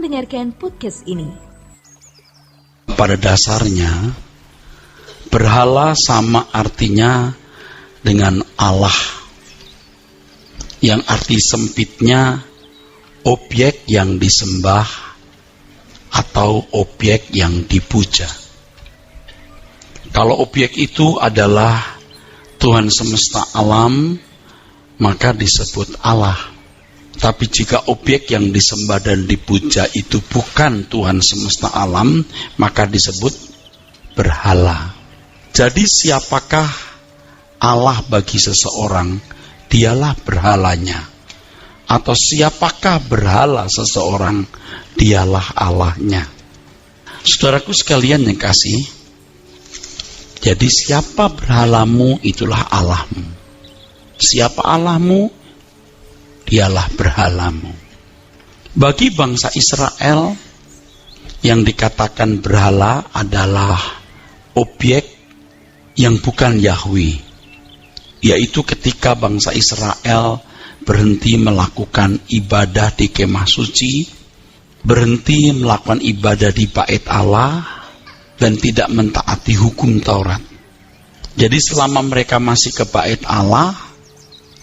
mendengarkan podcast ini. Pada dasarnya, berhala sama artinya dengan Allah, yang arti sempitnya objek yang disembah atau objek yang dipuja. Kalau objek itu adalah Tuhan semesta alam, maka disebut Allah. Tapi jika objek yang disembah dan dipuja itu bukan Tuhan semesta alam, maka disebut berhala. Jadi siapakah Allah bagi seseorang? Dialah berhalanya. Atau siapakah berhala seseorang? Dialah Allahnya. Saudaraku sekalian yang kasih, jadi siapa berhalamu, itulah Allahmu. Siapa Allahmu? Dialah berhalamu. Bagi bangsa Israel, yang dikatakan berhala adalah objek yang bukan Yahweh, yaitu ketika bangsa Israel berhenti melakukan ibadah di kemah suci, berhenti melakukan ibadah di bait Allah, dan tidak mentaati hukum Taurat. Jadi selama mereka masih ke bait Allah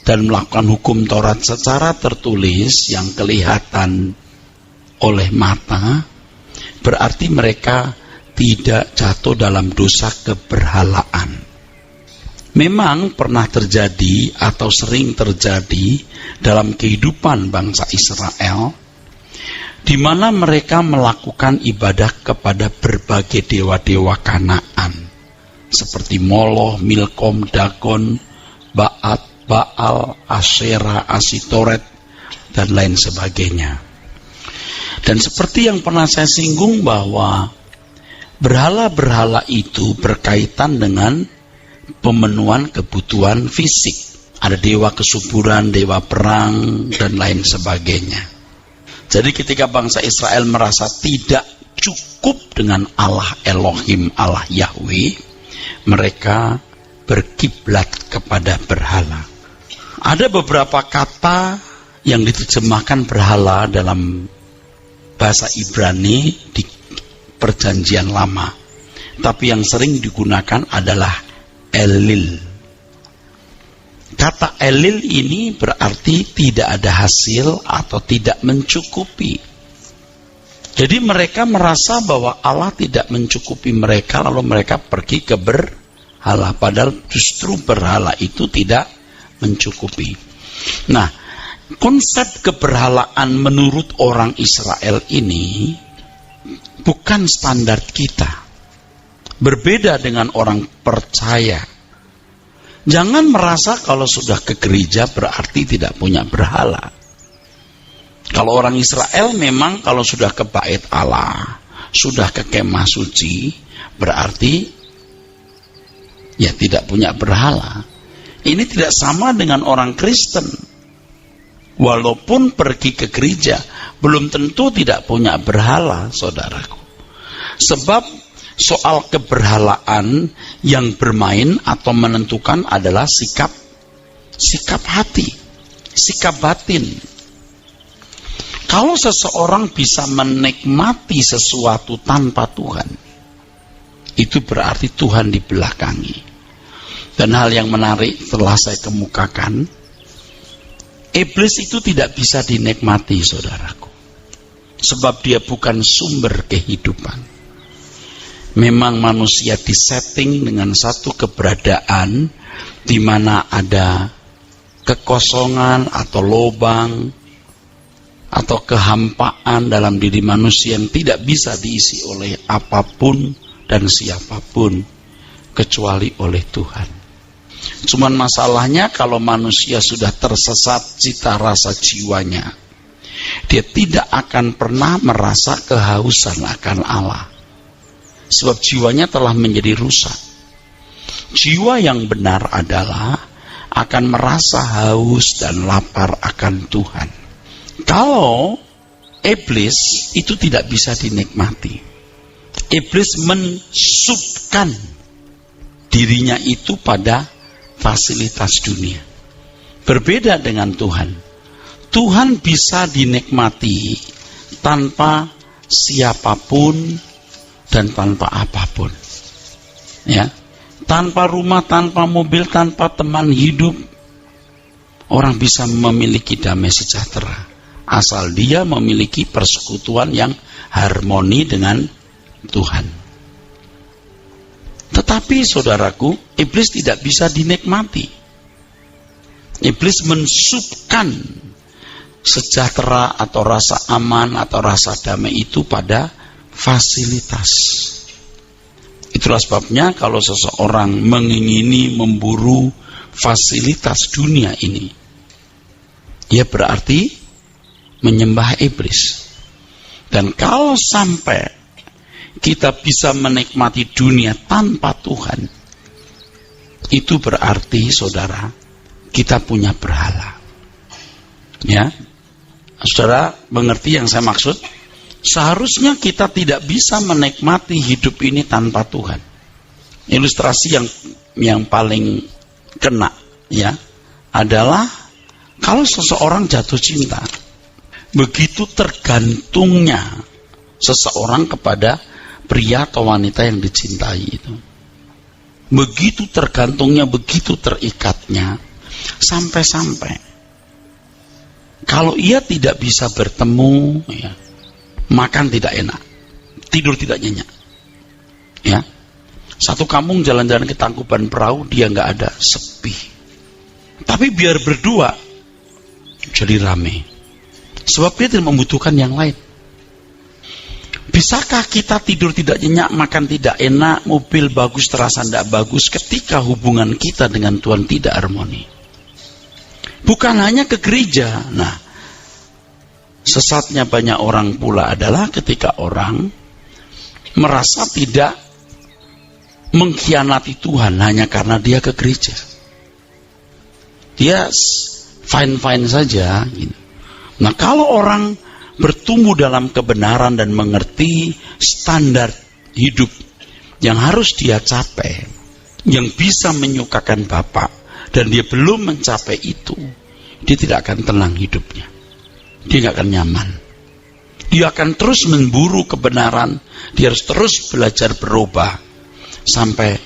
dan melakukan hukum Taurat secara tertulis yang kelihatan oleh mata, berarti mereka tidak jatuh dalam dosa keberhalaan. Memang pernah terjadi atau sering terjadi dalam kehidupan bangsa Israel, di mana mereka melakukan ibadah kepada berbagai dewa-dewa Kanaan, seperti Moloch, Milkom, Dagon, Baat, Baal, Asyera, Asitoret, dan lain sebagainya. Dan seperti yang pernah saya singgung bahwa berhala-berhala itu berkaitan dengan pemenuhan kebutuhan fisik. Ada dewa kesuburan, dewa perang, dan lain sebagainya. Jadi ketika bangsa Israel merasa tidak cukup dengan Allah Elohim, Allah Yahweh, mereka berkiblat kepada berhala. Ada beberapa kata yang diterjemahkan berhala dalam bahasa Ibrani di Perjanjian Lama, tapi yang sering digunakan adalah Elil. Kata Elil ini berarti tidak ada hasil atau tidak mencukupi. Jadi mereka merasa bahwa Allah tidak mencukupi mereka, lalu mereka pergi ke berhala, padahal justru berhala itu tidak mencukupi. Nah, konsep keberhalaan menurut orang Israel ini bukan standar kita. Berbeda dengan orang percaya. Jangan merasa kalau sudah ke gereja berarti tidak punya berhala. Kalau orang Israel memang kalau sudah ke bait Allah, sudah ke kemah suci, berarti ya tidak punya berhala. Ini tidak sama dengan orang Kristen. Walaupun pergi ke gereja, belum tentu tidak punya berhala, saudaraku. Sebab soal keberhalaan yang bermain atau menentukan adalah sikap hati, sikap batin. Kalau seseorang bisa menikmati sesuatu tanpa Tuhan, itu berarti Tuhan dibelakangi. Dan hal yang menarik telah saya kemukakan, iblis itu tidak bisa dinikmati, saudaraku. Sebab dia bukan sumber kehidupan. Memang manusia disetting dengan satu keberadaan di mana ada kekosongan atau lubang atau kehampaan dalam diri manusia yang tidak bisa diisi oleh apapun dan siapapun kecuali oleh Tuhan. Cuman masalahnya kalau manusia sudah tersesat cita rasa jiwanya, dia tidak akan pernah merasa kehausan akan Allah. Sebab jiwanya telah menjadi rusak. Jiwa yang benar adalah akan merasa haus dan lapar akan Tuhan. Kalau iblis itu tidak bisa dinikmati. Iblis mensubkan dirinya itu pada fasilitas dunia. Berbeda dengan Tuhan. Tuhan bisa dinikmati tanpa siapapun dan tanpa apapun. Ya, tanpa rumah, tanpa mobil, tanpa teman hidup, orang bisa memiliki damai sejahtera asal dia memiliki persekutuan yang harmoni dengan Tuhan. Tetapi saudaraku, iblis tidak bisa dinikmati. Iblis mensupkan sejahtera atau rasa aman atau rasa damai itu pada fasilitas. Itulah sebabnya kalau seseorang mengingini, memburu fasilitas dunia ini, ia berarti menyembah iblis. Dan kalau sampai kita bisa menikmati dunia tanpa Tuhan, itu berarti saudara, kita punya berhala. Ya, saudara mengerti yang saya maksud? Seharusnya kita tidak bisa menikmati hidup ini tanpa Tuhan. Ilustrasi yang paling kena ya adalah kalau seseorang jatuh cinta, begitu tergantungnya seseorang kepada pria atau wanita yang dicintai itu. Begitu tergantungnya, begitu terikatnya, sampai-sampai kalau ia tidak bisa bertemu, ya, makan tidak enak, tidur tidak nyenyak. Ya, satu kampung jalan-jalan ke Tangkuban Perahu, dia nggak ada, sepi. Tapi biar berdua jadi rame. Sebab dia tidak membutuhkan yang lain. Bisakah kita tidur tidak nyenyak, makan tidak enak, mobil bagus terasa tidak bagus ketika hubungan kita dengan Tuhan tidak harmoni? Bukan hanya ke gereja. Nah, sesatnya banyak orang pula adalah ketika orang merasa tidak mengkhianati Tuhan hanya karena dia ke gereja. Dia fine-fine saja gitu. Nah, kalau orang bertumbuh dalam kebenaran dan mengerti standar hidup yang harus dia capai, yang bisa menyukakan Bapa, dan dia belum mencapai itu, dia tidak akan tenang hidupnya. Dia tidak akan nyaman. Dia akan terus memburu kebenaran. Dia harus terus belajar berubah sampai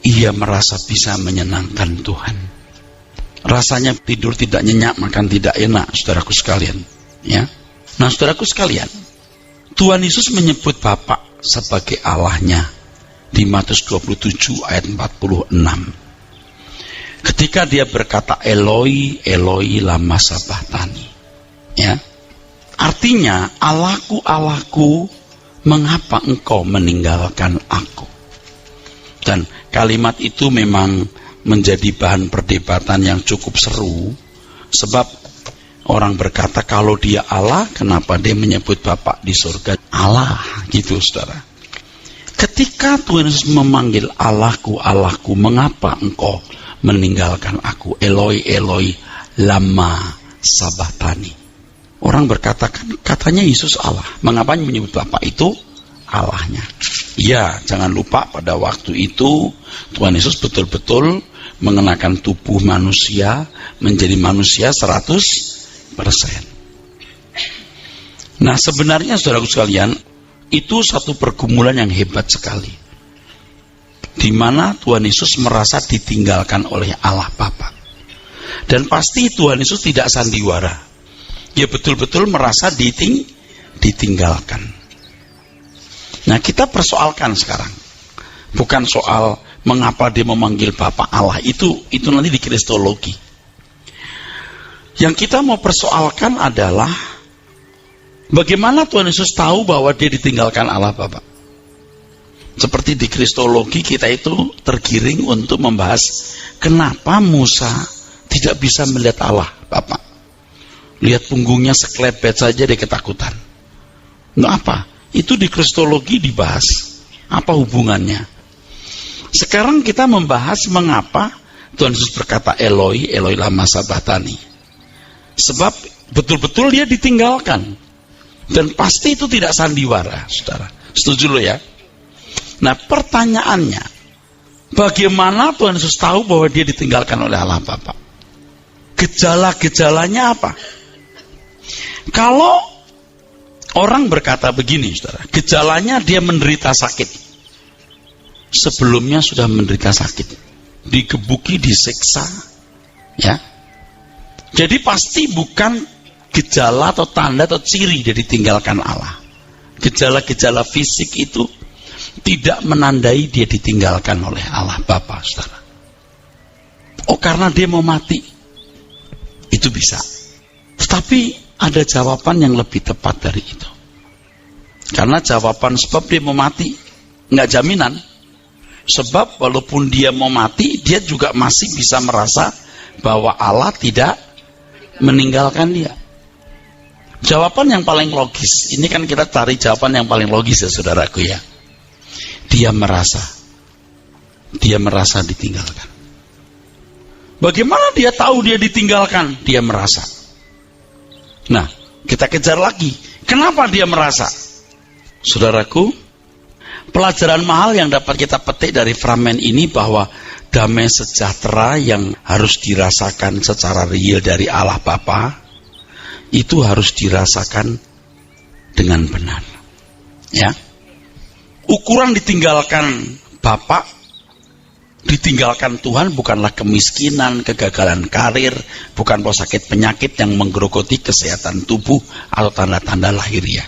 ia merasa bisa menyenangkan Tuhan. Rasanya tidur tidak nyenyak, makan tidak enak, saudaraku sekalian. Ya, nah saudaraku sekalian, Tuhan Yesus menyebut Bapa sebagai Allahnya di Matius 27 ayat 46. Ketika dia berkata Eloi, Eloi lama sabachthani. Ya, artinya Allahku, Allahku, mengapa engkau meninggalkan aku? Dan kalimat itu memang menjadi bahan perdebatan yang cukup seru, sebab orang berkata kalau dia Allah, kenapa dia menyebut Bapa di surga Allah, gitu saudara. Ketika Tuhan Yesus memanggil Allahku, Allahku, mengapa engkau meninggalkan aku? Eloi, Eloi, lama sabachthani. Orang berkata, katanya Yesus Allah, mengapa menyebut Bapa itu Allahnya? Ya, jangan lupa pada waktu itu Tuhan Yesus betul-betul mengenakan tubuh manusia, menjadi manusia 100%. Nah, sebenarnya saudaraku sekalian, itu satu pergumulan yang hebat sekali, di mana Tuhan Yesus merasa ditinggalkan oleh Allah Bapa. Dan pasti Tuhan Yesus tidak sandiwara. Dia betul-betul merasa ditinggalkan. Nah, kita persoalkan sekarang, bukan soal mengapa dia memanggil Bapa Allah, itu nanti di kristologi. Yang kita mau persoalkan adalah bagaimana Tuhan Yesus tahu bahwa dia ditinggalkan Allah Bapa. Seperti di kristologi kita itu tergiring untuk membahas kenapa Musa tidak bisa melihat Allah Bapa. Lihat punggungnya seklepet saja dia ketakutan. Nah, apa? Itu di kristologi dibahas. Apa hubungannya? Sekarang kita membahas mengapa Tuhan Yesus berkata Eloi, Eloi lama sabachthani. Sebab betul-betul dia ditinggalkan. Dan pasti itu tidak sandiwara, saudara. Setuju lo ya? Nah, pertanyaannya, bagaimana Tuhan Yesus tahu bahwa dia ditinggalkan oleh Allah Bapa? Gejala-gejalanya apa? Kalau Orang berkata begini, saudara, gejalanya dia menderita sakit. Sebelumnya sudah menderita sakit, digebuki, disiksa, ya. Jadi pasti bukan gejala atau tanda atau ciri dia ditinggalkan Allah. Gejala-gejala fisik itu tidak menandai dia ditinggalkan oleh Allah Bapa, saudara. Oh, karena dia mau mati, itu bisa. Tetapi ada jawaban yang lebih tepat dari itu. Karena jawaban sebab dia mau mati nggak jaminan. Sebab walaupun dia mau mati, dia juga masih bisa merasa bahwa Allah tidak meninggalkan dia. Jawaban yang paling logis, ini kan kita cari jawaban yang paling logis ya saudaraku ya. Dia merasa ditinggalkan. Bagaimana dia tahu dia ditinggalkan? Dia merasa. Nah, kita kejar lagi. Kenapa dia merasa? Saudaraku, pelajaran mahal yang dapat kita petik dari fragmen ini bahwa damai sejahtera yang harus dirasakan secara real dari Allah Bapa itu harus dirasakan dengan benar. Ya. Ukuran ditinggalkan Bapa, ditinggalkan Tuhan bukanlah kemiskinan, kegagalan karir, bukan sakit penyakit yang menggerogoti kesehatan tubuh atau tanda-tanda lahiriah.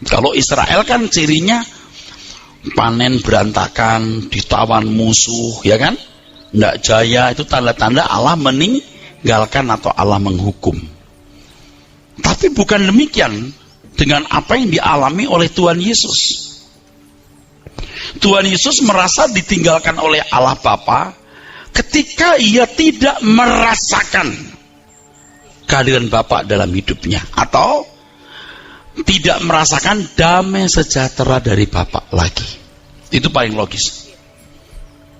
Kalau Israel kan cirinya panen berantakan, ditawan musuh, ya kan? Nggak jaya, itu tanda-tanda Allah meninggalkan atau Allah menghukum. Tapi bukan demikian dengan apa yang dialami oleh Tuhan Yesus. Tuhan Yesus merasa ditinggalkan oleh Allah Bapa ketika ia tidak merasakan kehadiran Bapa dalam hidupnya, atau tidak merasakan damai sejahtera dari Bapa lagi. Itu paling logis.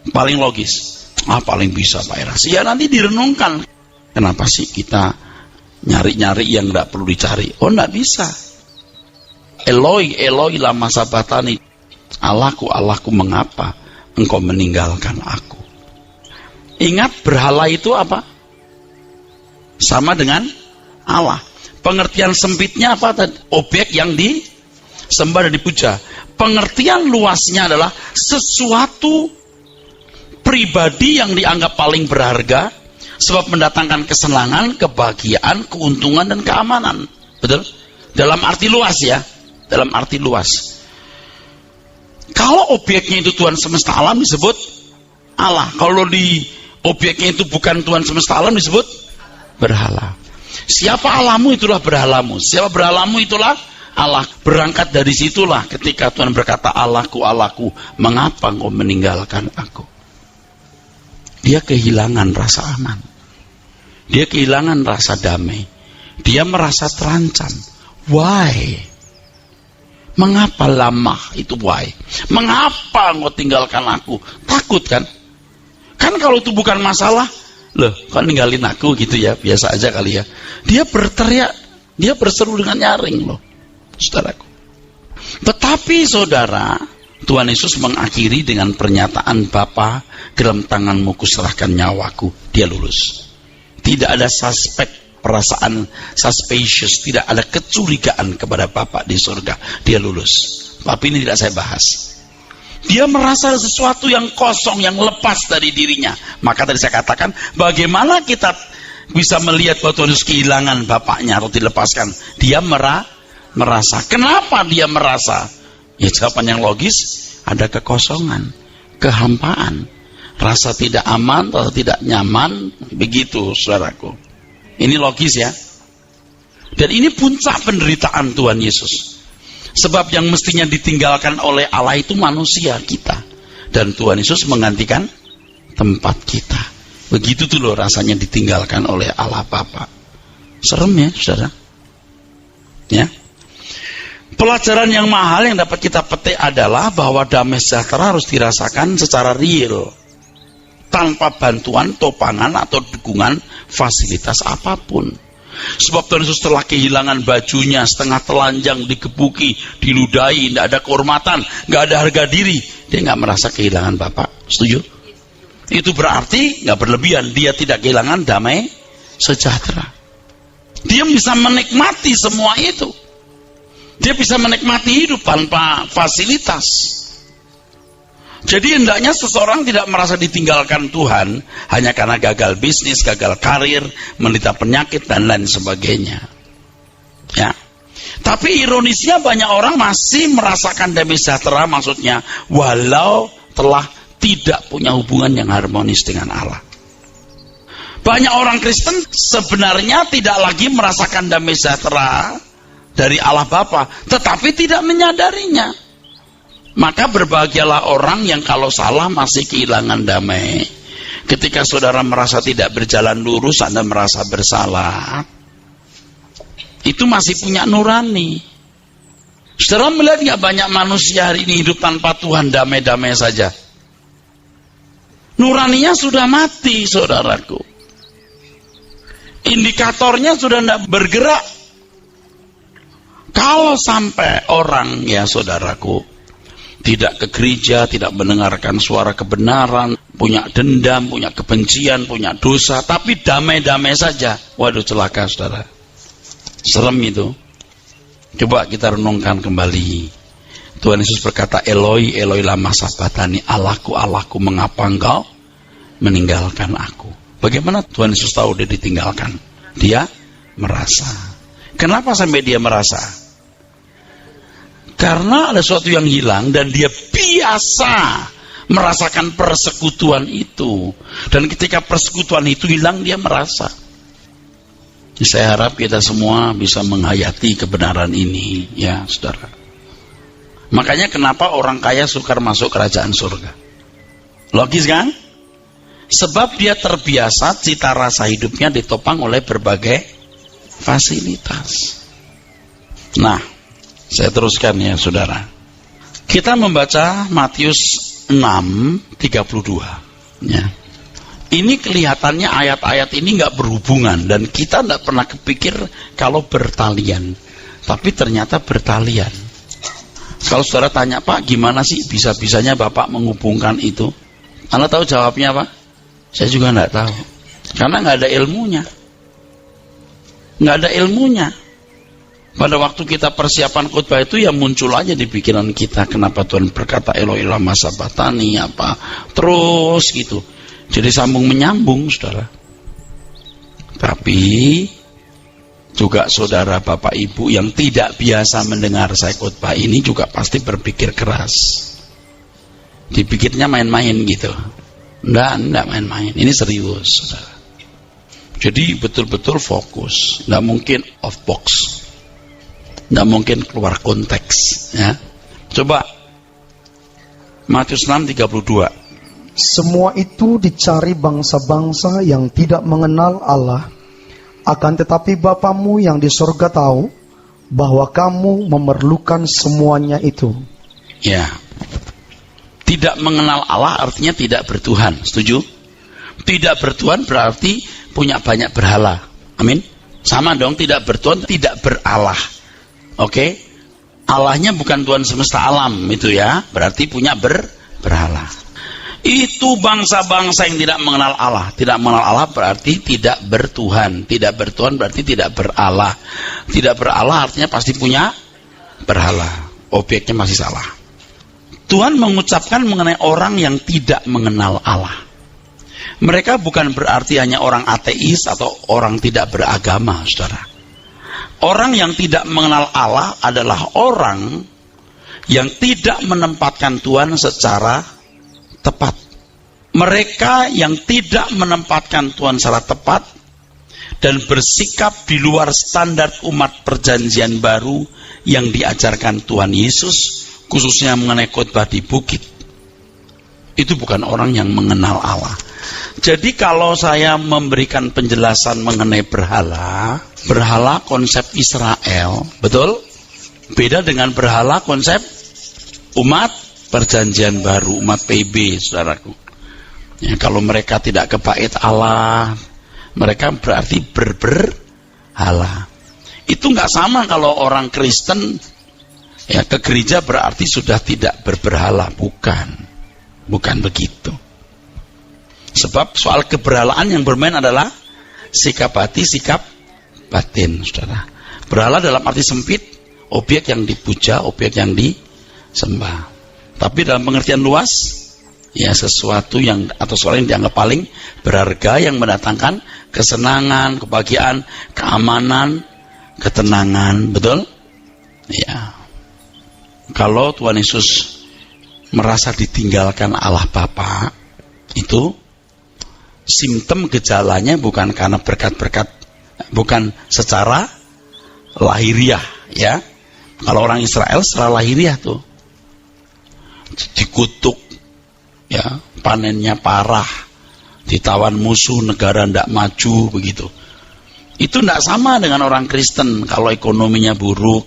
Paling logis. Paling bisa Pak Eras. Ya nanti direnungkan. Kenapa sih kita nyari-nyari yang tidak perlu dicari? Oh, tidak bisa. Eloi, Eloi lama sabatani. Allahku, Allahku, mengapa engkau meninggalkan aku? Ingat, berhala itu apa? Sama dengan Allah. Pengertian sempitnya apa? Objek yang disembah dan dipuja. Pengertian luasnya adalah sesuatu pribadi yang dianggap paling berharga, sebab mendatangkan kesenangan, kebahagiaan, keuntungan, dan keamanan. Betul? Dalam arti luas ya. Dalam arti luas. Kalau objeknya itu Tuhan semesta alam disebut Allah. Kalau di objeknya itu bukan Tuhan semesta alam disebut berhala. Siapa Allahmu itulah berhalamu. Siapa berhalamu itulah Allah. Berangkat dari situlah ketika Tuhan berkata, Allahku, Allahku, mengapa engkau meninggalkan aku? Dia kehilangan rasa aman. Dia kehilangan rasa damai. Dia merasa terancam. Why? Mengapa lama itu why? Mengapa engkau tinggalkan aku? Takut kan? Kan kalau itu bukan masalah, loh, kok ninggalin aku gitu ya, biasa aja kali ya. Dia berteriak, dia berseru dengan nyaring loh, saudaraku. Tetapi saudara, Tuhan Yesus mengakhiri dengan pernyataan, Bapa, dalam tanganmu kuserahkan nyawaku. Dia lulus. Tidak ada suspek, perasaan suspicious, tidak ada kecurigaan kepada Bapa di surga. Dia lulus. Tapi ini tidak saya bahas. Dia merasa sesuatu yang kosong, yang lepas dari dirinya. Maka tadi saya katakan, bagaimana kita bisa melihat bahwa Tuhan Yesus kehilangan Bapaknya atau dilepaskan? Dia merasa. Kenapa dia merasa? Ya, jawaban yang logis, ada kekosongan, kehampaan, rasa tidak aman, rasa tidak nyaman. Begitu, saudaraku. Ini logis ya. Dan ini puncak penderitaan Tuhan Yesus. Sebab yang mestinya ditinggalkan oleh Allah itu manusia kita. Dan Tuhan Yesus menggantikan tempat kita. Begitu tuh loh rasanya ditinggalkan oleh Allah Bapa. Serem ya, saudara. Ya. Pelajaran yang mahal yang dapat kita petik adalah bahwa damai sejahtera harus dirasakan secara real. Tanpa bantuan, topangan, atau dukungan fasilitas apapun. Sebab Tuhan Yesus telah kehilangan bajunya, setengah telanjang, digebuki, diludahi, tidak ada kehormatan, tidak ada harga diri. Dia nggak merasa kehilangan Bapa. Setuju? Itu berarti nggak berlebihan. Dia tidak kehilangan damai sejahtera. Dia bisa menikmati semua itu. Dia bisa menikmati hidup tanpa fasilitas. Jadi hendaknya seseorang tidak merasa ditinggalkan Tuhan hanya karena gagal bisnis, gagal karir, menderita penyakit dan lain sebagainya. Ya. Tapi ironisnya banyak orang masih merasakan damai sejahtera, maksudnya walau telah tidak punya hubungan yang harmonis dengan Allah. Banyak orang Kristen sebenarnya tidak lagi merasakan damai sejahtera dari Allah Bapa, tetapi tidak menyadarinya. Maka berbahagialah orang yang kalau salah masih kehilangan damai. Ketika saudara merasa tidak berjalan lurus, Anda merasa bersalah, itu masih punya nurani. Saudara melihat nggak banyak manusia hari ini hidup tanpa Tuhan, damai-damai saja. Nuraninya sudah mati, saudaraku. Indikatornya sudah tidak bergerak. Kalau sampai orang, ya saudaraku, tidak ke gereja, tidak mendengarkan suara kebenaran, punya dendam, punya kebencian, punya dosa, tapi damai-damai saja. Waduh, celaka saudara. Serem itu. Coba kita renungkan kembali. Tuhan Yesus berkata, Eloi, Eloi lama sabachthani, Allahku, Allahku, mengapa engkau meninggalkan aku? Bagaimana Tuhan Yesus tahu dia ditinggalkan? Dia merasa. Kenapa sampai dia merasa? Karena ada sesuatu yang hilang dan dia biasa merasakan persekutuan itu. Dan ketika persekutuan itu hilang, dia merasa. Saya harap kita semua bisa menghayati kebenaran ini, ya saudara. Makanya kenapa orang kaya sukar masuk kerajaan surga? Logis kan? Sebab dia terbiasa cita rasa hidupnya ditopang oleh berbagai fasilitas. Nah, saya teruskan ya saudara. Kita membaca Matius 6:32. Ya. Ini kelihatannya ayat-ayat ini nggak berhubungan dan kita nggak pernah kepikir kalau bertalian. Tapi ternyata bertalian. Kalau saudara tanya, Pak, gimana sih bisa-bisanya Bapak menghubungkan itu? Anda tahu jawabnya apa? Saya juga nggak tahu. Karena nggak ada ilmunya. Nggak ada ilmunya. Pada waktu kita persiapan khotbah itu ya muncul aja di pikiran kita. Kenapa Tuhan berkata Eloi lama sabachthani apa. Terus gitu. Jadi sambung menyambung saudara. Tapi juga saudara bapak ibu yang tidak biasa mendengar saya khotbah ini juga pasti berpikir keras. Dipikirnya main-main gitu. Enggak main-main. Ini serius saudara. Jadi betul-betul fokus. Enggak mungkin off box. Tidak mungkin keluar konteks ya. Coba Matius 6:32. Semua itu dicari bangsa-bangsa yang tidak mengenal Allah, akan tetapi Bapamu yang di sorga tahu bahwa kamu memerlukan semuanya itu. Ya. Tidak mengenal Allah artinya tidak bertuhan. Setuju? Tidak bertuhan berarti punya banyak berhala. Amin. Sama dong, tidak bertuhan tidak beralah. Oke, Allahnya bukan Tuhan semesta alam itu ya, berarti punya berhala. Itu bangsa-bangsa yang tidak mengenal Allah. Tidak mengenal Allah berarti tidak bertuhan. Tidak bertuhan berarti tidak beralah. Tidak beralah artinya pasti punya berhala. Objeknya masih salah. Tuhan mengucapkan mengenai orang yang tidak mengenal Allah. Mereka bukan berarti hanya orang ateis atau orang tidak beragama, saudara. Orang yang tidak mengenal Allah adalah orang yang tidak menempatkan Tuhan secara tepat. Mereka yang tidak menempatkan Tuhan secara tepat dan bersikap di luar standar umat perjanjian baru yang diajarkan Tuhan Yesus, khususnya mengenai khotbah di bukit. Itu bukan orang yang mengenal Allah. Jadi kalau saya memberikan penjelasan mengenai berhala, berhala konsep Israel, betul? Beda dengan berhala konsep umat perjanjian baru, umat PB, saudaraku. Ya, kalau mereka tidak kebait Allah, mereka berarti berhala. Itu nggak sama kalau orang Kristen ya ke gereja berarti sudah tidak berberhala, bukan begitu. Sebab soal keberhalaan yang bermain adalah sikap hati, sikap batin, saudara. Berhala dalam arti sempit, objek yang dipuja, objek yang disembah. Tapi dalam pengertian luas, ya sesuatu yang atau sesuatu yang dianggap paling berharga, yang mendatangkan kesenangan, kebahagiaan, keamanan, ketenangan, betul? Ya. Kalau Tuhan Yesus merasa ditinggalkan Allah Bapa, itu simptom gejalanya bukan karena berkat-berkat, bukan secara lahiriah, ya. Kalau orang Israel secara lahiriah tuh dikutuk, ya, panennya parah, ditawan musuh, negara ndak maju, begitu. Itu ndak sama dengan orang Kristen. Kalau ekonominya buruk,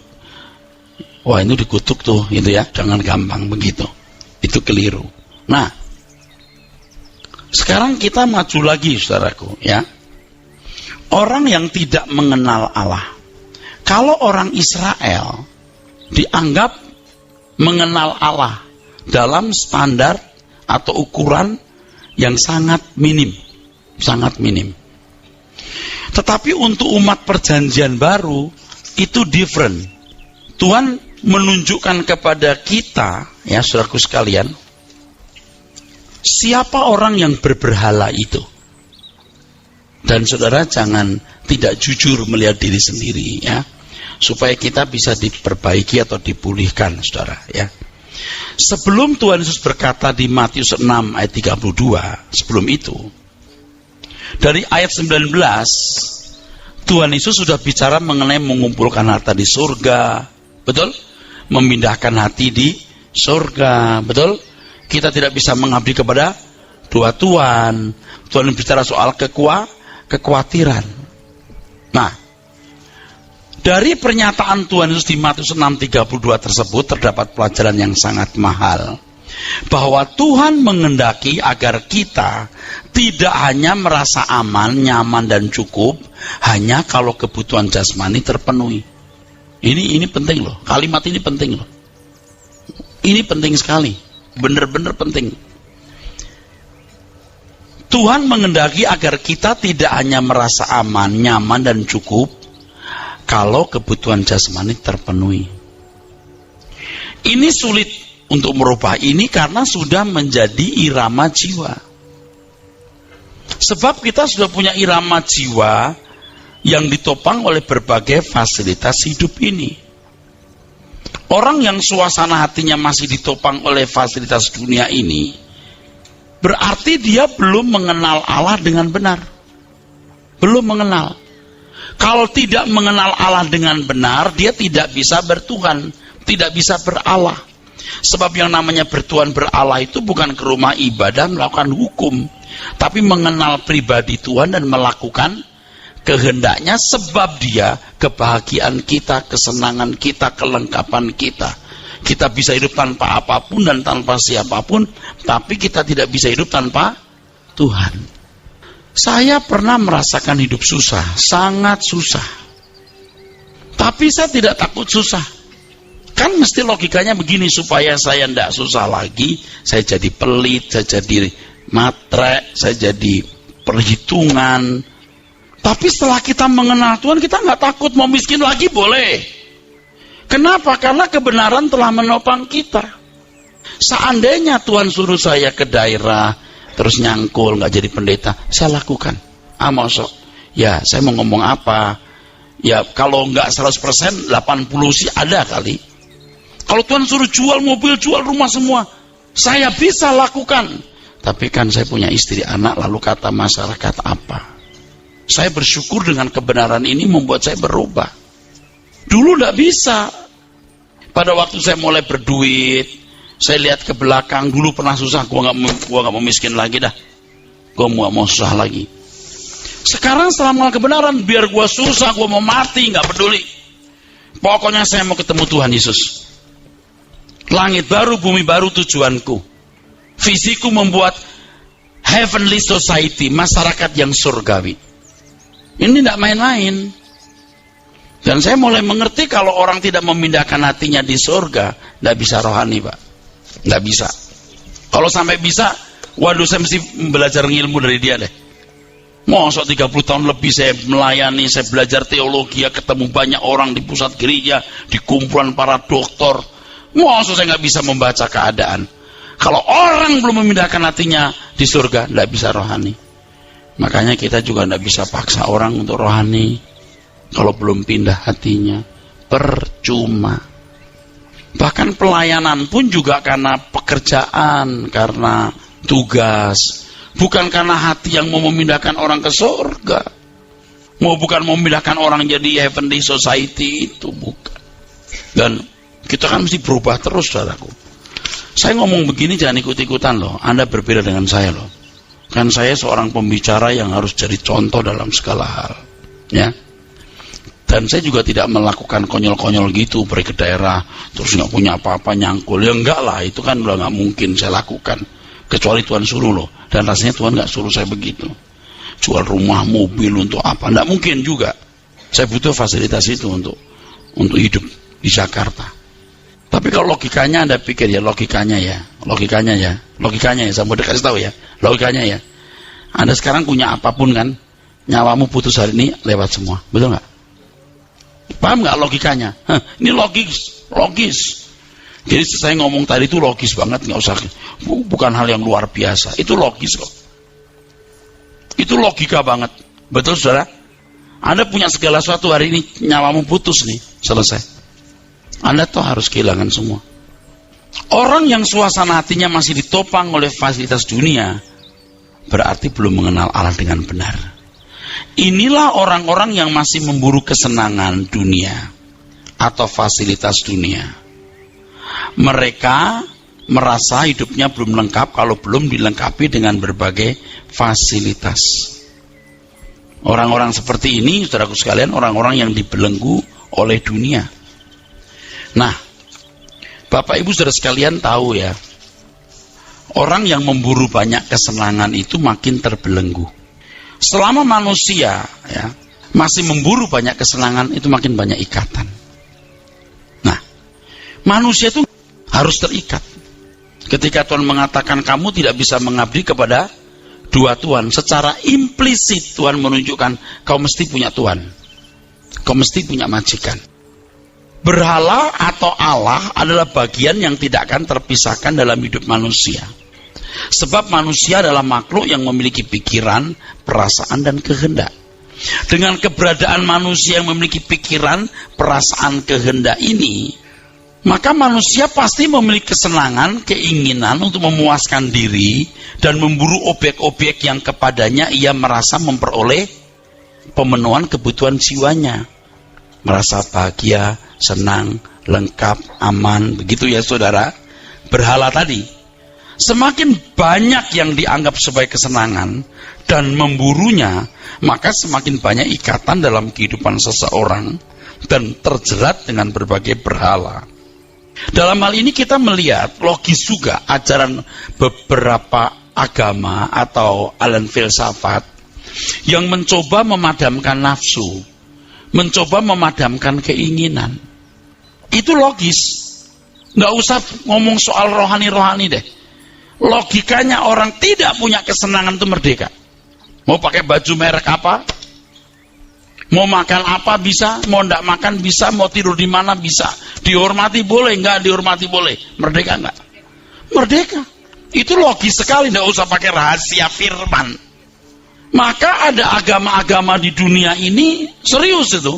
wah itu dikutuk tuh, gitu ya, jangan gampang begitu. Itu keliru. Nah, sekarang kita maju lagi, saudaraku, ya. Orang yang tidak mengenal Allah. Kalau orang Israel dianggap mengenal Allah dalam standar atau ukuran yang sangat minim. Sangat minim. Tetapi untuk umat perjanjian baru, itu different. Tuhan menunjukkan kepada kita, ya saudaraku sekalian, siapa orang yang berberhala itu. Dan saudara jangan tidak jujur melihat diri sendiri, ya, supaya kita bisa diperbaiki atau dipulihkan, saudara, ya. Sebelum Tuhan Yesus berkata di Matius 6 ayat 32, sebelum itu, dari ayat 19, Tuhan Yesus sudah bicara mengenai mengumpulkan harta di surga, betul? Memindahkan hati di surga, betul? Kita tidak bisa mengabdi kepada dua Tuhan. Tuhan bicara soal kekhawatiran. Nah, dari pernyataan Tuhan Yesus di Matius 6:32 tersebut terdapat pelajaran yang sangat mahal. Bahwa Tuhan mengendaki agar kita tidak hanya merasa aman, nyaman, dan cukup hanya kalau kebutuhan jasmani terpenuhi. Ini penting loh. Kalimat ini penting loh. Ini penting sekali. Benar-benar penting. Tuhan mengendaki agar kita tidak hanya merasa aman, nyaman, dan cukup kalau kebutuhan jasmani terpenuhi. Ini sulit untuk merubah ini karena sudah menjadi irama jiwa. Sebab kita sudah punya irama jiwa yang ditopang oleh berbagai fasilitas hidup ini. Orang yang suasana hatinya masih ditopang oleh fasilitas dunia ini, berarti dia belum mengenal Allah dengan benar. Belum mengenal. Kalau tidak mengenal Allah dengan benar, dia tidak bisa bertuhan, tidak bisa berallah. Sebab yang namanya bertuhan berallah itu bukan ke rumah ibadah melakukan hukum, tapi mengenal pribadi Tuhan dan melakukan kehendaknya, sebab dia kebahagiaan kita, kesenangan kita, kelengkapan kita. Kita bisa hidup tanpa apapun dan tanpa siapapun, tapi kita tidak bisa hidup tanpa Tuhan. Saya pernah merasakan hidup susah, sangat susah. Tapi saya tidak takut susah. Kan mesti logikanya begini, supaya saya tidak susah lagi, saya jadi pelit, saya jadi matre, saya jadi perhitungan. Tapi setelah kita mengenal Tuhan, kita nggak takut mau miskin lagi, boleh. Kenapa? Karena kebenaran telah menopang kita. Seandainya Tuhan suruh saya ke daerah, terus nyangkul, nggak jadi pendeta, saya lakukan. Mosok. Ya, saya mau ngomong apa? Ya, kalau nggak 100%, 80 sih ada kali. Kalau Tuhan suruh jual mobil, jual rumah semua, saya bisa lakukan. Tapi kan saya punya istri, anak, lalu kata masyarakat apa? Saya bersyukur dengan kebenaran ini membuat saya berubah. Dulu nggak bisa. Pada waktu saya mulai berduit, saya lihat ke belakang, dulu pernah susah, gua nggak mau miskin lagi dah. Gua nggak mau susah lagi. Sekarang setelah mengenal kebenaran, biar gua susah, gua mau mati, nggak peduli. Pokoknya saya mau ketemu Tuhan Yesus. Langit baru, bumi baru tujuanku. Visiku membuat heavenly society, masyarakat yang surgawi. Ini tidak main-main. Dan saya mulai mengerti kalau orang tidak memindahkan hatinya di surga, tidak bisa rohani, Pak. Nggak bisa. Kalau sampai bisa, waduh, saya mesti belajar ilmu dari dia deh. Masa 30 tahun lebih saya melayani, saya belajar teologi, ketemu banyak orang di pusat gereja, di kumpulan para doktor. Masa saya nggak bisa membaca keadaan? Kalau orang belum memindahkan hatinya di surga, nggak bisa rohani. Makanya kita juga nggak bisa paksa orang untuk rohani. Kalau belum pindah hatinya, percuma. Bahkan pelayanan pun juga karena pekerjaan, karena tugas. Bukan karena hati yang mau memindahkan orang ke surga. Bukan mau memindahkan orang jadi heavenly society, itu bukan. Dan kita kan mesti berubah terus, saudaraku. Saya ngomong begini jangan ikut-ikutan loh. Anda berbeda dengan saya loh. Kan saya seorang pembicara yang harus jadi contoh dalam segala hal. Ya. Dan saya juga tidak melakukan konyol-konyol gitu, pergi ke daerah, terus nggak punya apa-apa nyangkul. Ya enggak lah, itu kan udah nggak mungkin saya lakukan. Kecuali Tuhan suruh loh. Dan rasanya Tuhan nggak suruh saya begitu. Jual rumah, mobil untuk apa? Nggak mungkin juga. Saya butuh fasilitas itu untuk hidup di Jakarta. Tapi kalau logikanya Anda pikir ya, logikanya ya, saya mau kasih tahu ya, logikanya ya. Anda sekarang punya apapun kan, nyawamu putus hari ini lewat semua, betul nggak? Paham nggak logikanya? Ini logis. Jadi saya ngomong tadi itu logis banget, nggak usah, bukan hal yang luar biasa, itu logis kok. Itu logika banget, betul saudara? Anda punya segala sesuatu hari ini, nyawamu putus nih, selesai. Anda tuh harus kehilangan semua. Orang yang suasana hatinya masih ditopang oleh fasilitas dunia, berarti belum mengenal Allah dengan benar. Inilah orang-orang yang masih memburu kesenangan dunia atau fasilitas dunia. Mereka merasa hidupnya belum lengkap kalau belum dilengkapi dengan berbagai fasilitas. Orang-orang seperti ini, saudaraku sekalian, orang-orang yang dibelenggu oleh dunia. Nah, Bapak Ibu saudara sekalian tahu ya, orang yang memburu banyak kesenangan itu makin terbelenggu. Selama manusia ya masih memburu banyak kesenangan, itu makin banyak ikatan. Nah, manusia itu harus terikat. Ketika Tuhan mengatakan kamu tidak bisa mengabdi kepada dua Tuhan, secara implisit Tuhan menunjukkan kau mesti punya Tuhan, kau mesti punya majikan. Berhala atau Allah adalah bagian yang tidak akan terpisahkan dalam hidup manusia. Sebab manusia adalah makhluk yang memiliki pikiran, perasaan, dan kehendak. Dengan keberadaan manusia yang memiliki pikiran, perasaan, kehendak ini, maka manusia pasti memiliki kesenangan, keinginan untuk memuaskan diri dan memburu objek-objek yang kepadanya ia merasa memperoleh pemenuhan kebutuhan jiwanya. Merasa bahagia, senang, lengkap, aman, begitu ya saudara. Berhala tadi, semakin banyak yang dianggap sebagai kesenangan dan memburunya, maka semakin banyak ikatan dalam kehidupan seseorang dan terjerat dengan berbagai berhala. Dalam hal ini kita melihat logis juga ajaran beberapa agama atau aliran filsafat yang mencoba memadamkan nafsu, mencoba memadamkan keinginan. Itu logis. Nggak usah ngomong soal rohani-rohani deh. Logikanya orang tidak punya kesenangan itu merdeka. Mau pakai baju merek apa, mau makan apa bisa, mau nggak makan bisa, mau tidur di mana bisa, dihormati boleh, nggak dihormati boleh, merdeka nggak? Merdeka. Itu logis sekali, nggak usah pakai rahasia firman. Maka ada agama-agama di dunia ini serius itu,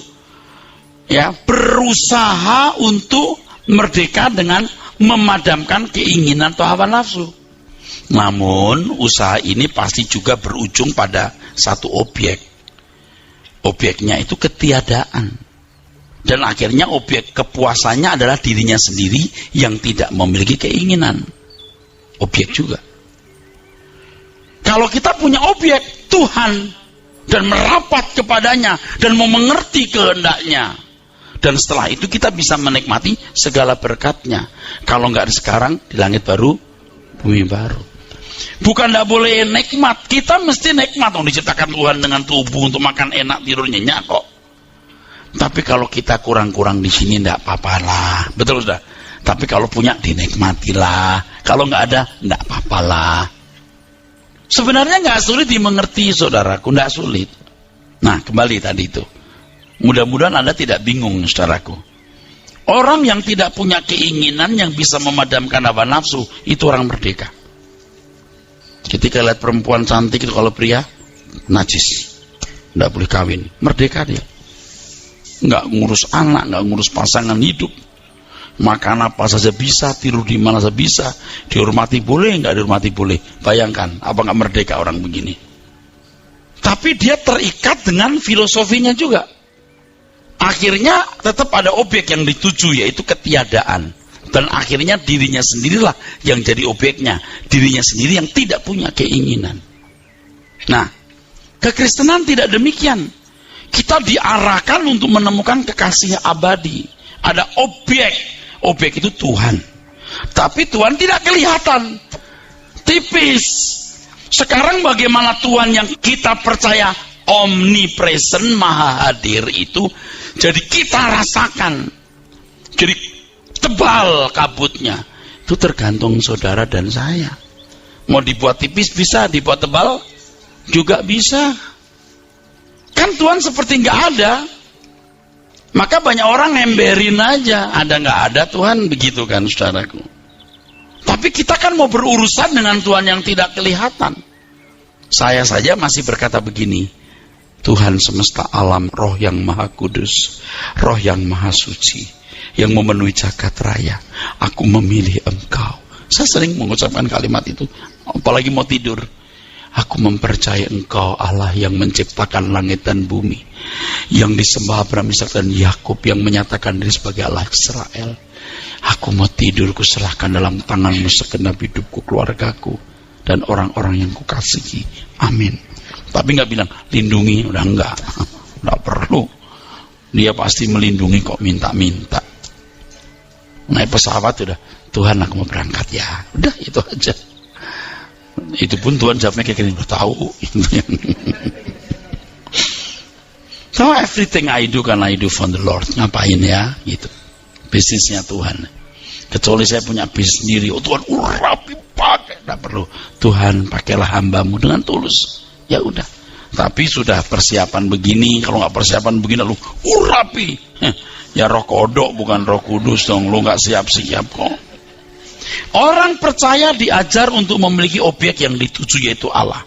ya, berusaha untuk merdeka dengan memadamkan keinginan atau hawa nafsu. Namun usaha ini pasti juga berujung pada satu objek. Objeknya itu ketiadaan. Dan akhirnya objek kepuasannya adalah dirinya sendiri yang tidak memiliki keinginan. Objek juga. Kalau kita punya objek, Tuhan, dan merapat kepadanya, dan mau mengerti kehendaknya, dan setelah itu kita bisa menikmati segala berkatnya. Kalau nggak sekarang, di langit baru, bumi baru. Bukan tidak boleh nikmat, kita mesti nikmat. Diciptakan Tuhan dengan tubuh untuk makan enak, tidur nyenyak kok. Tapi kalau kita kurang-kurang di sini, tidak apa-apa lah, betul sudah. Tapi kalau punya dinikmatilah, kalau nggak ada, tidak apa-apa lah. Sebenarnya nggak sulit dimengerti, saudaraku, nggak sulit. Nah, kembali tadi itu. Mudah-mudahan Anda tidak bingung, saudaraku. Orang yang tidak punya keinginan yang bisa memadamkan hawa nafsu, itu orang merdeka. Ketika lihat perempuan cantik itu, kalau pria, najis. Nggak boleh kawin. Merdeka dia. Nggak ngurus anak, nggak ngurus pasangan hidup. Makan apa saja bisa, tidur di mana saja bisa, dihormati boleh, nggak dihormati boleh. Bayangkan, apa nggak merdeka orang begini? Tapi dia terikat dengan filosofinya juga. Akhirnya tetap ada objek yang dituju, yaitu ketiadaan. Dan akhirnya dirinya sendirilah yang jadi objeknya, dirinya sendiri yang tidak punya keinginan. Nah, kekristenan tidak demikian. Kita diarahkan untuk menemukan kekasih abadi. Ada objek itu Tuhan. Tapi Tuhan tidak kelihatan, tipis. Sekarang bagaimana Tuhan yang kita percaya omnipresent, maha hadir itu, jadi kita rasakan, jadi tebal kabutnya. Itu tergantung saudara dan saya. Mau dibuat tipis bisa, dibuat tebal juga bisa. Kan Tuhan seperti nggak ada. Maka banyak orang ngemberin aja, ada nggak ada Tuhan, begitu kan saudaraku. Tapi kita kan mau berurusan dengan Tuhan yang tidak kelihatan. Saya saja masih berkata begini, Tuhan semesta alam, roh yang maha kudus, roh yang maha suci, yang memenuhi jagat raya, aku memilih Engkau. Saya sering mengucapkan kalimat itu, apalagi mau tidur. Aku mempercayai Engkau Allah yang menciptakan langit dan bumi, yang disembah Abraham, Ishak dan Yakub, yang menyatakan diri sebagai Allah Israel. Aku mau tidur, kuserahkan dalam tangan-Mu segenap hidupku, keluargaku, dan orang-orang yang kukasihi. Amin. Tapi nggak bilang lindungi, udah nggak perlu. Dia pasti melindungi kok, minta-minta. Naik pesawat udah, Tuhan aku mau berangkat ya, udah itu aja. Itu pun Tuhan jawabnya kayak gini, tahu. So everything I do kan I do for the Lord. Ngapain ya? Gitu. Bisnisnya Tuhan. Kecuali saya punya bisnis sendiri. Oh Tuhan, rapi pakai. Tidak perlu. Tuhan, pakailah hamba-Mu dengan tulus. Ya udah. Tapi sudah persiapan begini. Kalau nggak persiapan begini, lalu rapi. Ya roh kodok bukan roh kudus dong. Lu nggak siap-siap kok. Orang percaya diajar untuk memiliki objek yang dituju, yaitu Allah.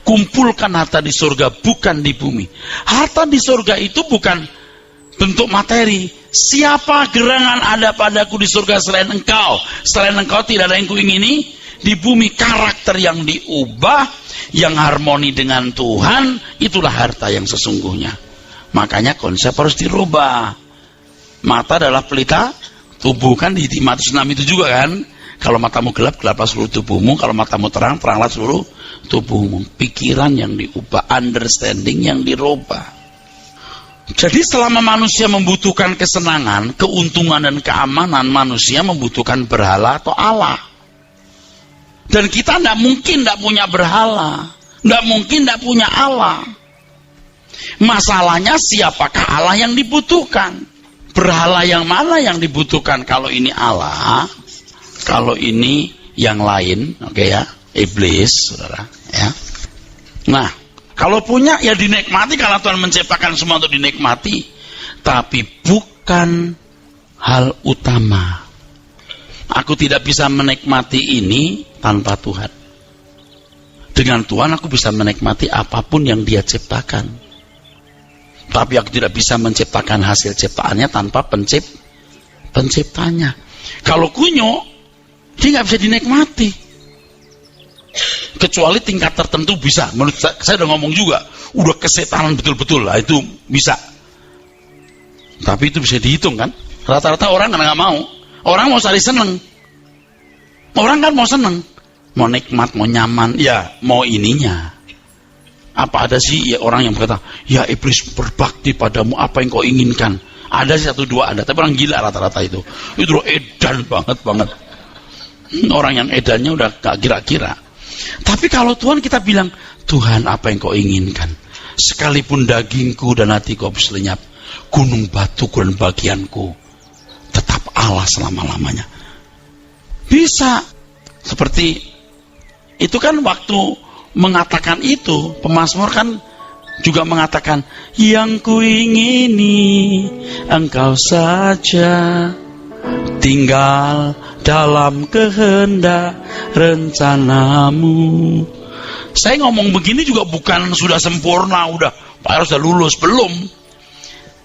Kumpulkan harta di surga, bukan di bumi. Harta di surga itu bukan bentuk materi. Siapa gerangan ada padaku di surga selain Engkau? Selain Engkau tidak ada yang kuingini. Di bumi karakter yang diubah, yang harmoni dengan Tuhan, itulah harta yang sesungguhnya. Makanya konsep harus dirubah. Mata adalah pelita tubuh, kan di Matius 6 itu juga kan. Kalau matamu gelap, gelaplah seluruh tubuhmu. Kalau matamu terang, teranglah seluruh tubuhmu. Pikiran yang diubah, understanding yang dirubah. Jadi selama manusia membutuhkan kesenangan, keuntungan dan keamanan, manusia membutuhkan berhala atau Allah. Dan kita tidak mungkin tidak punya berhala, tidak mungkin tidak punya Allah. Masalahnya siapakah Allah yang dibutuhkan? Berhala yang mana yang dibutuhkan? Kalau ini Allah, kalau ini yang lain, oke ya, iblis, saudara, ya. Nah, kalau punya ya dinikmati, karena Tuhan menciptakan semua untuk dinikmati, tapi bukan hal utama. Aku tidak bisa menikmati ini tanpa Tuhan. Dengan Tuhan aku bisa menikmati apapun yang Dia ciptakan. Tapi aku tidak bisa menciptakan hasil ciptaannya tanpa penciptanya. Kalau kunyuk, dia nggak bisa dinikmati. Kecuali tingkat tertentu bisa. Menurut saya udah ngomong juga, udah kesetanan betul-betul lah, itu bisa. Tapi itu bisa dihitung kan? Rata-rata orang nggak mau. Orang mau cari seneng. Orang kan mau seneng, mau nikmat, mau nyaman, ya mau ininya. Apa ada sih ya orang yang berkata, ya iblis berbakti padamu, apa yang kau inginkan? Ada sih 1-2 ada, tapi orang gila rata-rata itu. Itu edan banget. Orang yang edannya udah gak kira-kira. Tapi kalau Tuhan kita bilang, Tuhan apa yang kau inginkan? Sekalipun dagingku dan hatiku habis lenyap, gunung batuku dan bagianku tetap Allah selama-lamanya. Bisa. Seperti itu kan waktu mengatakan itu, pemazmur kan juga mengatakan, yang kuingini engkau saja, tinggal dalam kehendak rencanamu. Saya ngomong begini juga bukan sudah sempurna, Pak Eros sudah lulus, belum.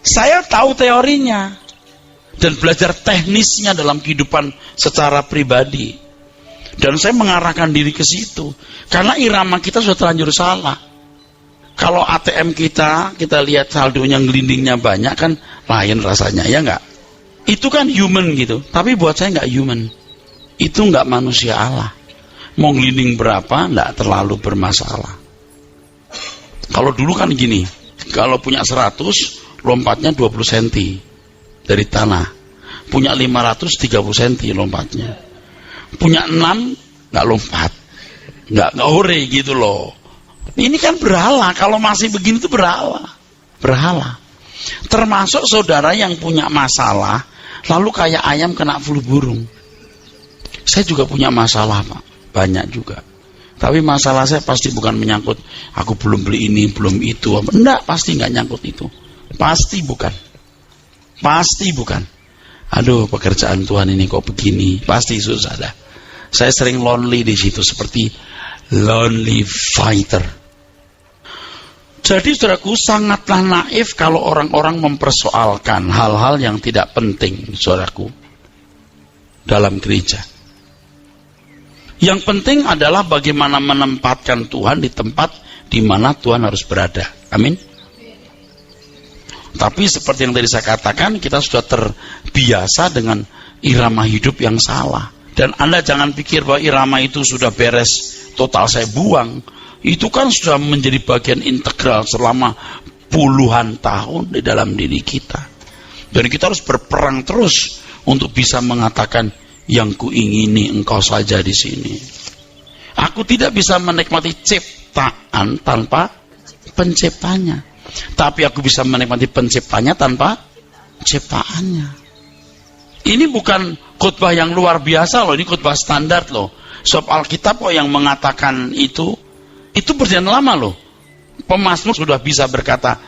Saya tahu teorinya dan belajar teknisnya dalam kehidupan secara pribadi. Dan saya mengarahkan diri ke situ. Karena irama kita sudah terlanjur salah. Kalau ATM kita lihat saldonya ngelindingnya banyak kan lain rasanya, ya enggak? Itu kan human gitu. Tapi buat saya enggak human. Itu enggak manusia Allah. Mau ngelinding berapa enggak terlalu bermasalah. Kalau dulu kan gini, kalau punya 100 lompatnya 20 cm dari tanah. Punya 500 30 cm lompatnya. Punya 6 enggak lompat. Enggak hore gitu loh. Ini kan berhala, kalau masih begini itu berhala. Termasuk saudara yang punya masalah, lalu kayak ayam kena flu burung. Saya juga punya masalah, Pak, banyak juga. Tapi masalah saya pasti bukan menyangkut, aku belum beli ini, belum itu. Enggak, pasti enggak nyangkut itu. Pasti bukan. Aduh, pekerjaan Tuhan ini kok begini, pasti susah dah. Saya sering lonely di situ, seperti lonely fighter. Jadi saudaraku, sangatlah naif kalau orang-orang mempersoalkan hal-hal yang tidak penting, saudaraku, dalam gereja. Yang penting adalah bagaimana menempatkan Tuhan di tempat di mana Tuhan harus berada. Amin. Tapi seperti yang tadi saya katakan, kita sudah terbiasa dengan irama hidup yang salah. Dan Anda jangan pikir bahwa irama itu sudah beres, total saya buang. Itu kan sudah menjadi bagian integral selama puluhan tahun di dalam diri kita. Dan kita harus berperang terus untuk bisa mengatakan, yang kuingini engkau saja di sini. Aku tidak bisa menikmati ciptaan tanpa penciptanya. Tapi aku bisa menikmati penciptanya tanpa ciptaannya. Ini bukan khotbah yang luar biasa loh, ini khotbah standar loh. Sebab Alkitab kok yang mengatakan itu berjalan lama loh. Pemazmur sudah bisa berkata,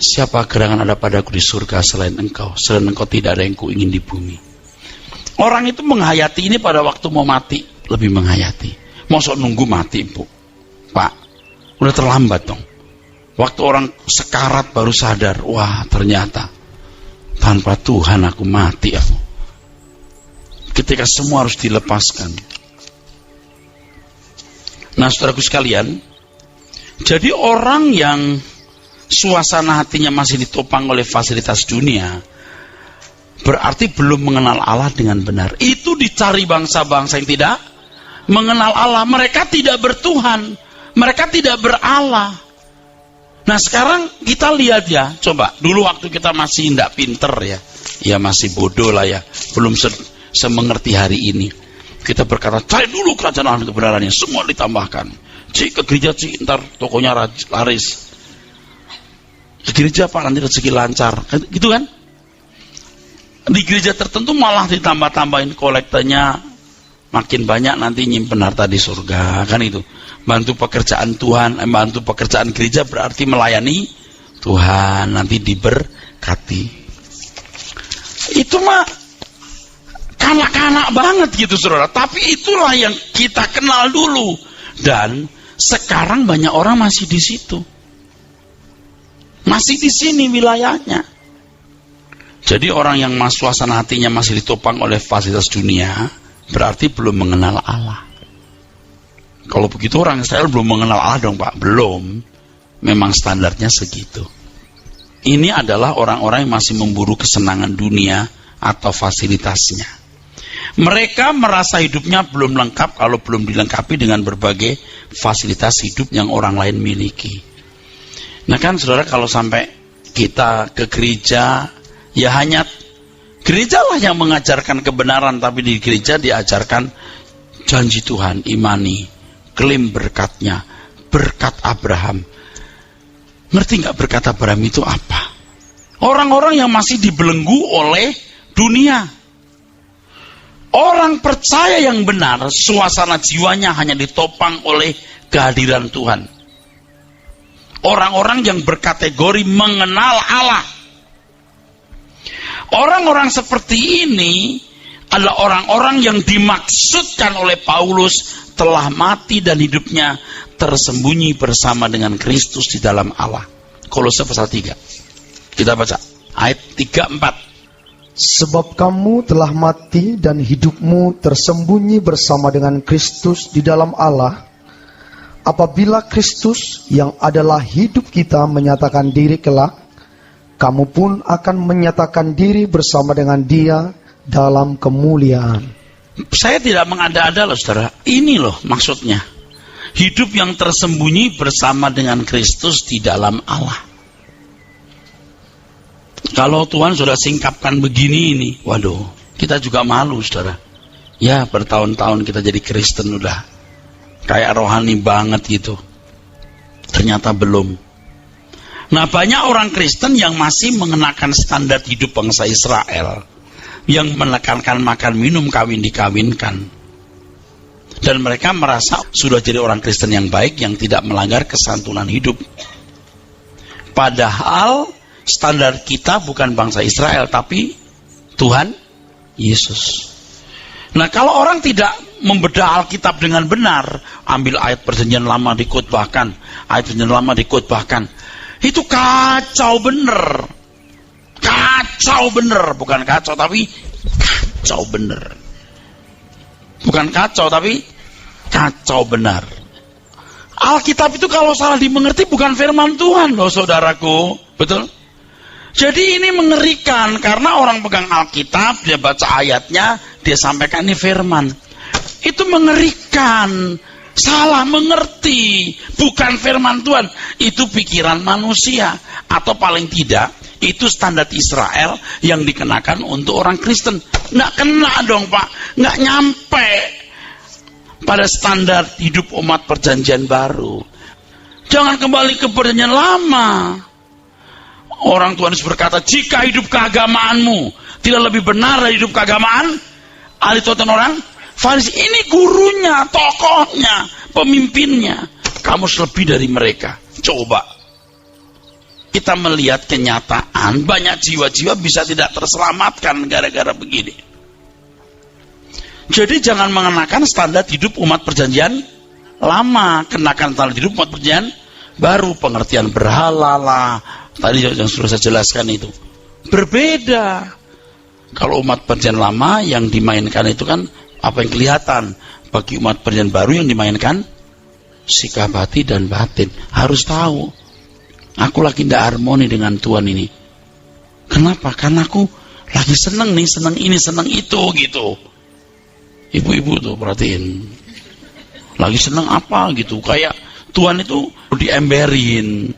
siapa gerangan ada padaku di surga selain engkau tidak ada yang ku ingin di bumi. Orang itu menghayati ini pada waktu mau mati, lebih menghayati. Mosok nunggu mati, Bu, Pak, udah terlambat dong. Waktu orang sekarat baru sadar, wah ternyata tanpa Tuhan aku mati aku. Ketika semua harus dilepaskan. Nah, saudaraku sekalian, jadi orang yang suasana hatinya masih ditopang oleh fasilitas dunia, berarti belum mengenal Allah dengan benar. Itu dicari bangsa-bangsa yang tidak mengenal Allah. Mereka tidak bertuhan, mereka tidak berallah. Nah, sekarang kita lihat ya, coba dulu waktu kita masih tidak pinter ya masih bodoh lah ya, belum semengerti hari ini. Kita berkata, cari dulu kerajaan Allah dan kebenarannya, semua ditambahkan. Ke gereja ntar tokonya laris. Ke gereja Pak, nanti rezeki lancar. Gitu kan? Di gereja tertentu malah ditambah-tambahin kolektanya makin banyak, nanti nyimpen harta di surga. Kan itu. Bantu pekerjaan Tuhan, bantu pekerjaan gereja berarti melayani Tuhan, nanti diberkati. Itu mah kanak-kanak banget gitu saudara. Tapi itulah yang kita kenal dulu. Dan sekarang banyak orang masih di situ. Masih di sini wilayahnya. Jadi orang yang suasana hatinya masih ditopang oleh fasilitas dunia, berarti belum mengenal Allah. Kalau begitu orang Israel belum mengenal Allah dong, Pak. Belum. Memang standarnya segitu. Ini adalah orang-orang yang masih memburu kesenangan dunia atau fasilitasnya. Mereka merasa hidupnya belum lengkap kalau belum dilengkapi dengan berbagai fasilitas hidup yang orang lain miliki. Nah kan saudara, kalau sampai kita ke gereja, ya hanya gereja lah yang mengajarkan kebenaran, tapi di gereja diajarkan janji Tuhan, imani, klaim berkatnya, berkat Abraham. Ngerti nggak berkat Abraham itu apa? Orang-orang yang masih dibelenggu oleh dunia. Orang percaya yang benar, suasana jiwanya hanya ditopang oleh kehadiran Tuhan. Orang-orang yang berkategori mengenal Allah. Orang-orang seperti ini adalah orang-orang yang dimaksudkan oleh Paulus telah mati dan hidupnya tersembunyi bersama dengan Kristus di dalam Allah. Kolose pasal 3. Kita baca ayat 3-4. Sebab kamu telah mati dan hidupmu tersembunyi bersama dengan Kristus di dalam Allah. Apabila Kristus yang adalah hidup kita menyatakan diri kelak, kamu pun akan menyatakan diri bersama dengan Dia dalam kemuliaan. Saya tidak mengada-ada loh saudara. Ini loh maksudnya. Hidup yang tersembunyi bersama dengan Kristus di dalam Allah. Kalau Tuhan sudah singkapkan begini ini, waduh, kita juga malu saudara. Ya bertahun-tahun kita jadi Kristen udah kayak rohani banget gitu. Ternyata belum. Nah banyak orang Kristen yang masih mengenakan standar hidup bangsa Israel, yang menekankan makan minum, kawin dikawinkan. Dan mereka merasa sudah jadi orang Kristen yang baik, yang tidak melanggar kesantunan hidup. Padahal standar kita bukan bangsa Israel, tapi Tuhan Yesus. Nah kalau orang tidak membedah Alkitab dengan benar, ambil ayat perjanjian lama dikhotbahkan, ayat perjanjian lama dikhotbahkan, itu kacau bener. Kacau bener, bukan kacau tapi kacau bener. Bukan kacau tapi kacau benar. Alkitab itu kalau salah dimengerti bukan firman Tuhan loh saudaraku. Betul? Jadi ini mengerikan karena orang pegang Alkitab, dia baca ayatnya, dia sampaikan ini firman. Itu mengerikan. Salah mengerti, bukan firman Tuhan, itu pikiran manusia, atau paling tidak itu standar Israel yang dikenakan untuk orang Kristen. Nggak kena dong Pak, nggak nyampe pada standar hidup umat perjanjian baru. Jangan kembali ke perjanjian lama. Orang Tuhan Yesus berkata, jika hidup keagamaanmu tidak lebih benar dari hidup keagamaan ahli Taurat orang Farisi, ini gurunya, tokohnya, pemimpinnya. Kamu lebih dari mereka. Coba kita melihat kenyataan, banyak jiwa-jiwa bisa tidak terselamatkan gara-gara begini. Jadi jangan mengenakan standar hidup umat perjanjian lama, kenakan standar hidup umat perjanjian baru. Pengertian berhala lah, tadi yang sudah saya jelaskan itu berbeda. Kalau umat perjanjian lama yang dimainkan itu kan apa yang kelihatan. Bagi umat perjanjian baru yang dimainkan sikap hati dan batin. Harus tahu, aku lagi tidak harmoni dengan Tuhan ini. Kenapa? Karena aku lagi seneng nih, seneng ini, seneng itu gitu. Ibu-ibu tuh perhatiin, lagi seneng apa gitu, kayak Tuhan itu diemberin.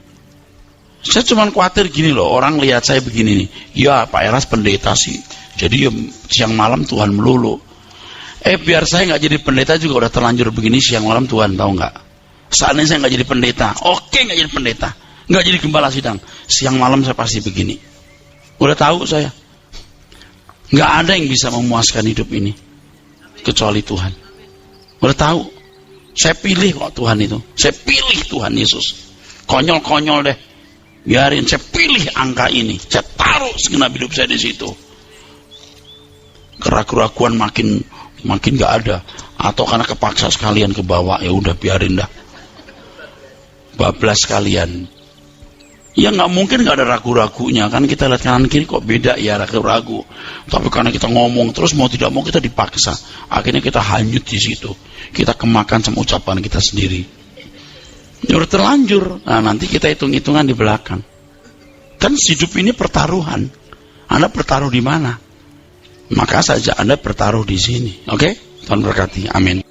Saya cuma khawatir gini loh, orang lihat saya begini nih, ya Pak Eras pendeta sih, jadi ya, siang malam Tuhan melulu. Biar saya nggak jadi pendeta juga udah terlanjur begini siang malam Tuhan, tahu nggak? Saatnya saya nggak jadi pendeta, oke nggak jadi pendeta, nggak jadi gembala sidang, siang malam saya pasti begini. Udah tahu saya, nggak ada yang bisa memuaskan hidup ini kecuali Tuhan. Udah tahu, saya pilih kok Tuhan itu, saya pilih Tuhan Yesus. Konyol-konyol deh, biarin, saya pilih angka ini, saya taruh segenap hidup saya di situ. Keraguan makin nggak ada, atau karena kepaksa sekalian ke bawah, ya udah biarin dah, bablas sekalian. Ya nggak mungkin nggak ada ragu-ragunya kan, kita lihat kanan kiri kok beda ya, ragu-ragu. Tapi karena kita ngomong terus mau tidak mau kita dipaksa, akhirnya kita hanyut di situ, kita kemakan sama ucapan kita sendiri. Ya udah terlanjur. Nah nanti kita hitung-hitungan di belakang. Kan hidup ini pertaruhan. Anda bertaruh di mana? Maka saja Anda bertaruh di sini. Oke? Tuhan berkati. Amin.